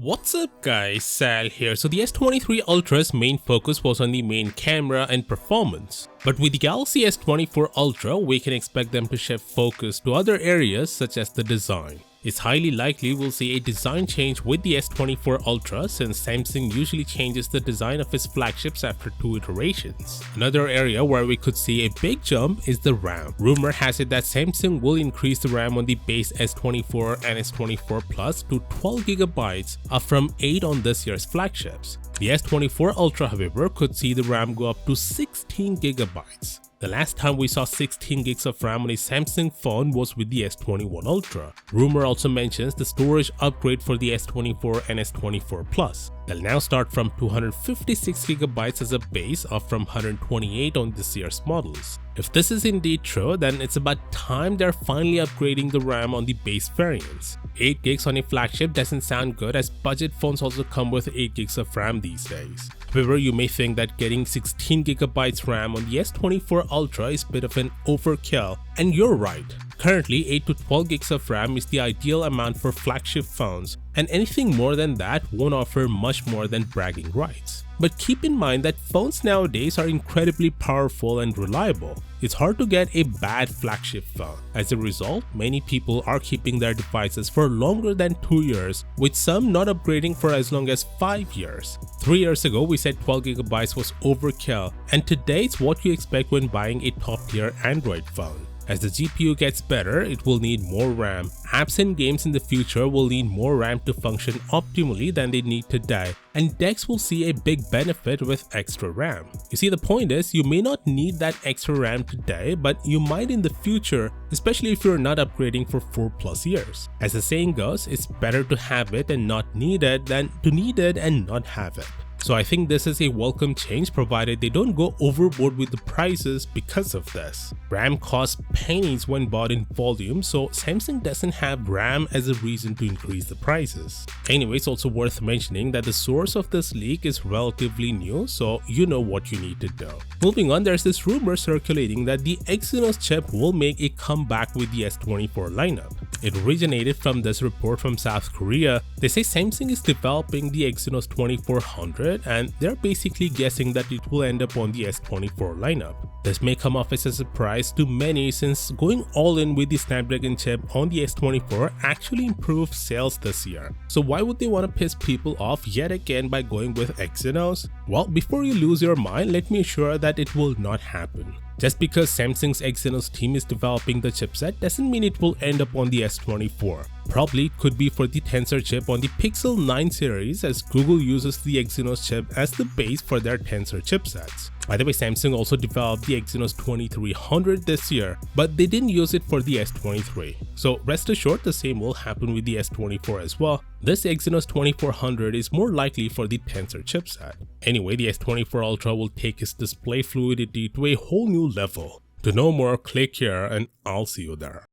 What's up guys, Sal here. So the S23 Ultra's main focus was on the main camera and performance. But with the Galaxy S24 Ultra, we can expect them to shift focus to other areas such as the design. It's highly likely we'll see a design change with the S24 Ultra since Samsung usually changes the design of its flagships after 2 iterations. Another area where we could see a big jump is the RAM. Rumor has it that Samsung will increase the RAM on the base S24 and S24 Plus to 12GB, up from 8 on this year's flagships. The S24 Ultra, however, could see the RAM go up to 16GB. The last time we saw 16 gigs of RAM on a Samsung phone was with the S21 Ultra. Rumor also mentions the storage upgrade for the S24 and S24 Plus. They'll now start from 256GB as a base, up from 128 on this year's models. If this is indeed true, then it's about time they're finally upgrading the RAM on the base variants. 8 gigs on a flagship doesn't sound good, as budget phones also come with 8 gigs of RAM these days. However, you may think that getting 16GB RAM on the S24 Ultra is a bit of an overkill, and you're right. Currently, 8 to 12 gigs of RAM is the ideal amount for flagship phones, and anything more than that won't offer much more than bragging rights. But keep in mind that phones nowadays are incredibly powerful and reliable. It's hard to get a bad flagship phone. As a result, many people are keeping their devices for longer than 2 years, with some not upgrading for as long as 5 years. 3 years ago, we said 12GB was overkill, and today it's what you expect when buying a top-tier Android phone. As the GPU gets better, it will need more RAM. Apps and games in the future will need more RAM to function optimally than they need today, and decks will see a big benefit with extra RAM. You see, the point is, you may not need that extra RAM today, but you might in the future, especially if you're not upgrading for 4+ years. As the saying goes, it's better to have it and not need it than to need it and not have it. So I think this is a welcome change, provided they don't go overboard with the prices because of this. RAM costs pennies when bought in volume, so Samsung doesn't have RAM as a reason to increase the prices. Anyway, it's also worth mentioning that the source of this leak is relatively new, so you know what you need to do. Moving on, there's this rumor circulating that the Exynos chip will make a comeback with the S24 lineup. It originated from this report from South Korea. They say Samsung is developing the Exynos 2400, and they're basically guessing that it will end up on the S24 lineup. This may come off as a surprise to many, since going all in with the Snapdragon chip on the S24 actually improved sales this year. So why would they want to piss people off yet again by going with Exynos? Well, before you lose your mind, let me assure that it will not happen. Just because Samsung's Exynos team is developing the chipset doesn't mean it will end up on the S24. Probably it could be for the Tensor chip on the Pixel 9 series, as Google uses the Exynos chip as the base for their Tensor chipsets. By the way, Samsung also developed the Exynos 2300 this year, but they didn't use it for the S23. So rest assured, the same will happen with the S24 as well. This Exynos 2400 is more likely for the Tensor chipset. Anyway, the S24 Ultra will take its display fluidity to a whole new level. To know more, click here and I'll see you there.